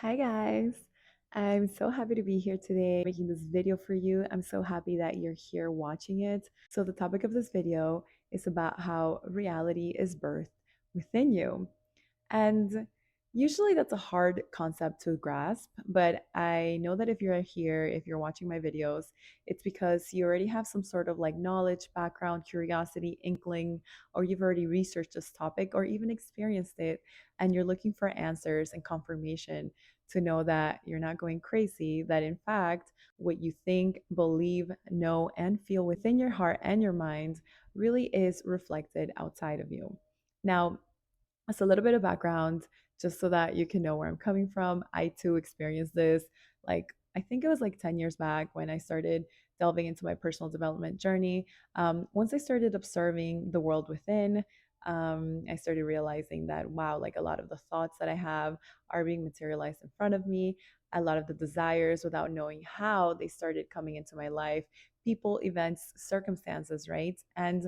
Hi guys. I'm so happy to be here today making this video for you. I'm so happy that you're here watching it. So the topic of this video is about how reality is birthed within you. And usually that's a hard concept to grasp, but I know that if you're here, if you're watching my videos, it's because you already have some sort of like knowledge, background, curiosity, inkling, or you've already researched this topic or even experienced it, and you're looking for answers and confirmation to know that you're not going crazy, that in fact, what you think, believe, know, and feel within your heart and your mind really is reflected outside of you. Now, that's a little bit of background just so that you can know where I'm coming from. I too experienced this like I think it was like 10 years back when I started delving into my personal development journey. Once I started observing the world within, I started realizing that, wow, like a lot of the thoughts that I have are being materialized in front of me. A lot of the desires, without knowing how, they started coming into my life, people, events, circumstances, right? And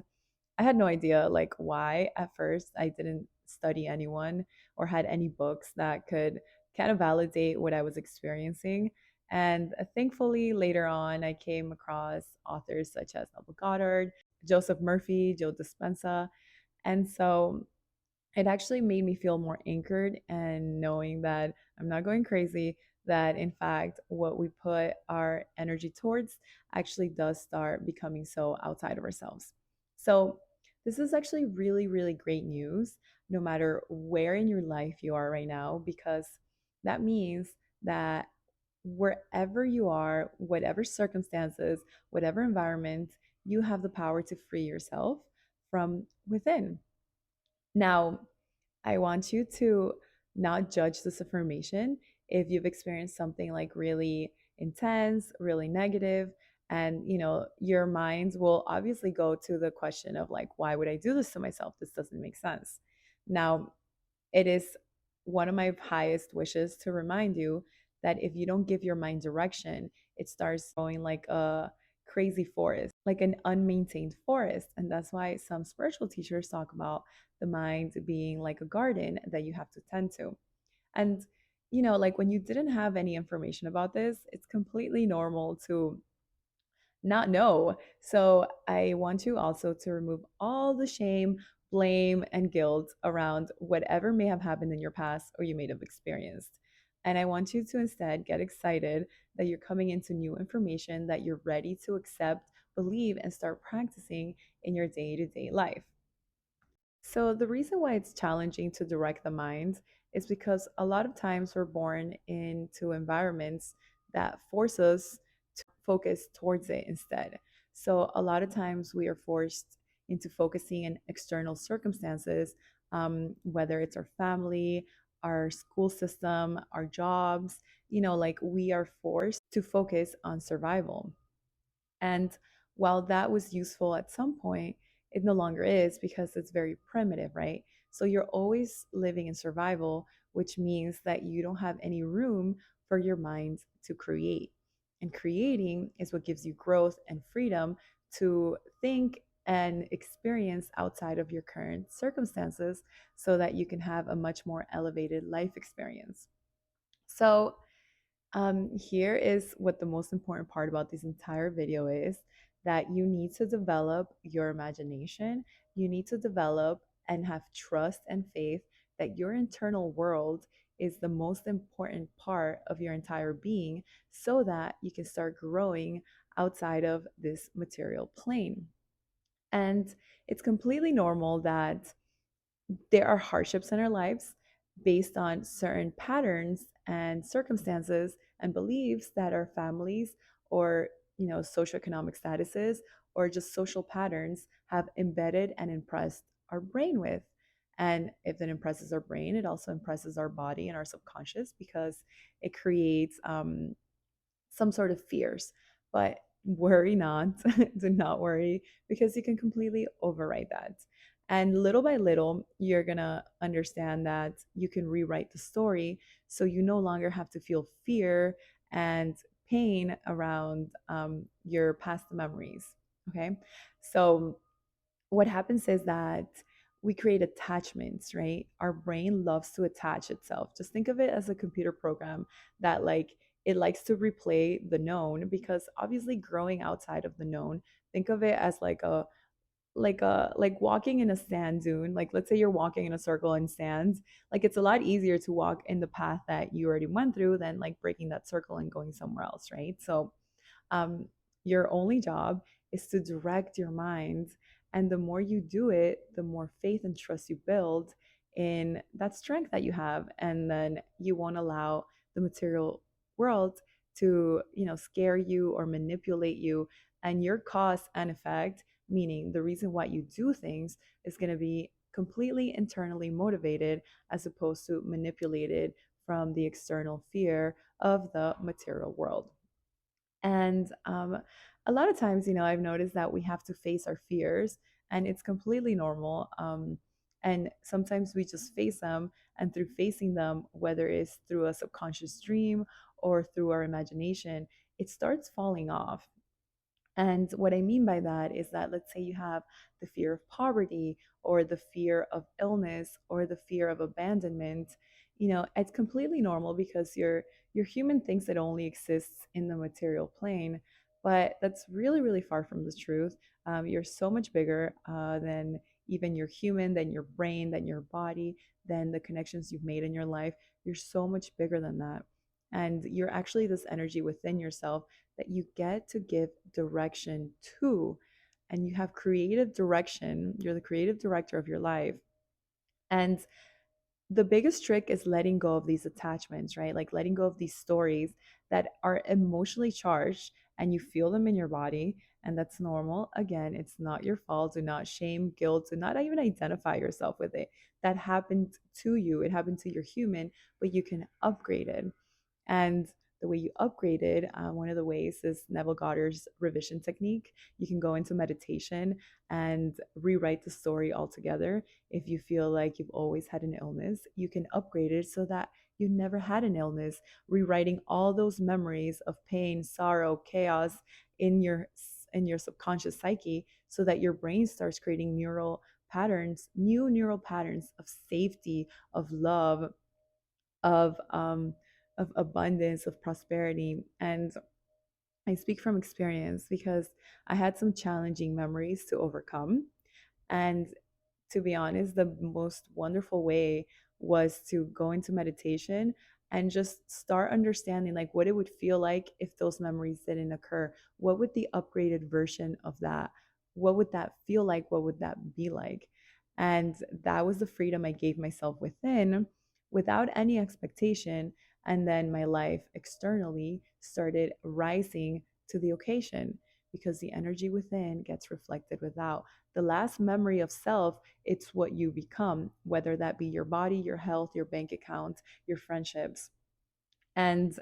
I had no idea like why at first. I didn't study anyone or had any books that could kind of validate what I was experiencing. And thankfully, later on, I came across authors such as Neville Goddard, Joseph Murphy, Joe Dispenza. And so it actually made me feel more anchored and knowing that I'm not going crazy, that in fact, what we put our energy towards actually does start becoming so outside of ourselves. So, this is actually really, really great news, no matter where in your life you are right now, because that means that wherever you are, whatever circumstances, whatever environment, you have the power to free yourself from within. Now, I want you to not judge this affirmation if you've experienced something like really intense, really negative, and your minds will obviously go to the question of like, why would I do this to myself? This doesn't make sense. Now, it is one of my highest wishes to remind you that if you don't give your mind direction, it starts going like a crazy forest, like an unmaintained forest. And that's why some spiritual teachers talk about the mind being like a garden that you have to tend to. And, like when you didn't have any information about this, it's completely normal to not know. So I want you also to remove all the shame, blame, and guilt around whatever may have happened in your past or you may have experienced. And I want you to instead get excited that you're coming into new information that you're ready to accept, believe, and start practicing in your day to day life. So, the reason why it's challenging to direct the mind is because a lot of times we're born into environments that force us to focus towards it instead. So, a lot of times we are forced into focusing in external circumstances, whether it's our family, our school system, our jobs, like we are forced to focus on survival. And while that was useful at some point, it no longer is because it's very primitive, right? So you're always living in survival, which means that you don't have any room for your mind to create. And creating is what gives you growth and freedom to think and experience outside of your current circumstances so that you can have a much more elevated life experience. So, here is what the most important part about this entire video is, that you need to develop your imagination. You need to develop and have trust and faith that your internal world is the most important part of your entire being so that you can start growing outside of this material plane. And it's completely normal that there are hardships in our lives based on certain patterns and circumstances and beliefs that our families or socioeconomic statuses or just social patterns have embedded and impressed our brain with. And if it impresses our brain, it also impresses our body and our subconscious because it creates some sort of fears. But worry not, do not worry, because you can completely override that. And little by little, you're gonna understand that you can rewrite the story so you no longer have to feel fear and pain around your past memories. Okay. So, what happens is that we create attachments, right? Our brain loves to attach itself. Just think of it as a computer program that it likes to replay the known, because obviously growing outside of the known, think of it as like walking in a sand dune. Like, let's say you're walking in a circle in sands. Like, it's a lot easier to walk in the path that you already went through than like breaking that circle and going somewhere else, right? So um, your only job is to direct your mind. And the more you do it, the more faith and trust you build in that strength that you have. And then you won't allow the material world to, scare you or manipulate you. And your cause and effect, meaning the reason why you do things, is going to be completely internally motivated as opposed to manipulated from the external fear of the material world. And a lot of times, I've noticed that we have to face our fears, and it's completely normal. And sometimes we just face them, and through facing them, whether it's through a subconscious dream or through our imagination, it starts falling off. And what I mean by that is that, let's say you have the fear of poverty or the fear of illness or the fear of abandonment. It's completely normal because your human thinks it only exists in the material plane, but that's really, really far from the truth. You're so much bigger than even your human, than your brain, than your body, than the connections you've made in your life. You're so much bigger than that. And you're actually this energy within yourself that you get to give direction to. And you have creative direction. You're the creative director of your life. And the biggest trick is letting go of these attachments, right? Like letting go of these stories that are emotionally charged and you feel them in your body. And that's normal. Again, it's not your fault. Do not shame, guilt, do not even identify yourself with it. That happened to you, it happened to your human, but you can upgrade it. And the way you upgrade it, one of the ways is Neville Goddard's revision technique. You can go into meditation and rewrite the story altogether. If you feel like you've always had an illness, you can upgrade it so that you never had an illness, rewriting all those memories of pain, sorrow, chaos in your subconscious psyche, so that your brain starts creating new neural patterns of safety, of love, of abundance, of prosperity. And I speak from experience because I had some challenging memories to overcome. And to be honest, the most wonderful way was to go into meditation and just start understanding like what it would feel like if those memories didn't occur. What would the upgraded version of that? What would that feel like? What would that be like? And that was the freedom I gave myself within without any expectation. And then my life externally started rising to the occasion because the energy within gets reflected without. The last memory of self, it's what you become, whether that be your body, your health, your bank account, your friendships. And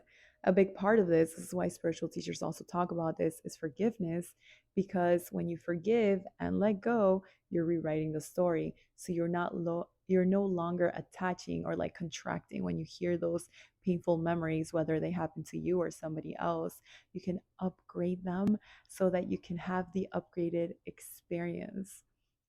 a big part of this is why spiritual teachers also talk about this is forgiveness, because when you forgive and let go, you're rewriting the story. So you're no longer attaching or like contracting when you hear those painful memories, whether they happen to you or somebody else. You can upgrade them so that you can have the upgraded experience.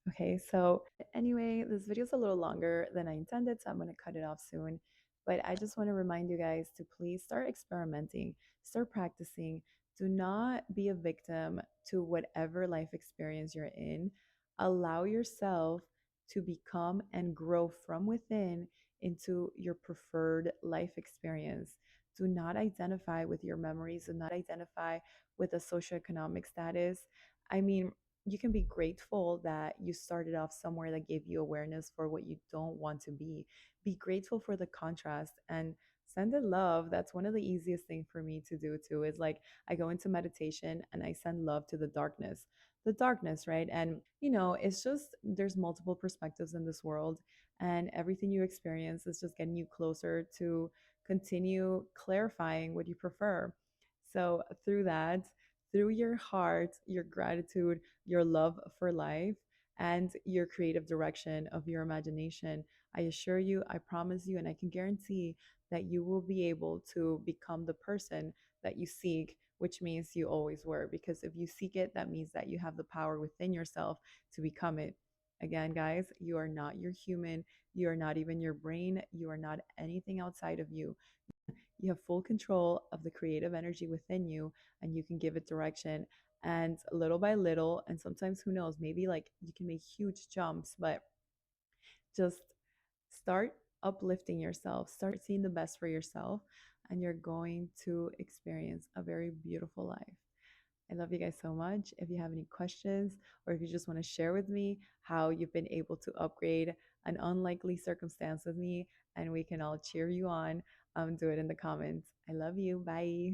Okay, so anyway, this video is a little longer than I intended, so I'm going to cut it off soon. But I just want to remind you guys to please start experimenting, start practicing. Do not be a victim to whatever life experience you're in. Allow yourself to become and grow from within into your preferred life experience. Do not identify with your memories, do not identify with a socioeconomic status. I mean, you can be grateful that you started off somewhere that gave you awareness for what you don't want to be. Be grateful for the contrast and send it love. That's one of the easiest things for me to do too, is like I go into meditation and I send love to the darkness. The darkness, right? And it's just there's multiple perspectives in this world, and everything you experience is just getting you closer to continue clarifying what you prefer. So through that, through your heart, your gratitude, your love for life, and your creative direction of your imagination, I assure you, I promise you, and I can guarantee that you will be able to become the person that you seek, which means you always were. Because if you seek it, that means that you have the power within yourself to become it. Again, guys, you are not your human. You are not even your brain. You are not anything outside of you. You have full control of the creative energy within you, and you can give it direction. And little by little, and sometimes who knows, maybe like you can make huge jumps, but just start uplifting yourself, start seeing the best for yourself, and you're going to experience a very beautiful life. I love you guys so much. If you have any questions or if you just want to share with me how you've been able to upgrade an unlikely circumstance with me and we can all cheer you on, do it in the comments. I love you. Bye.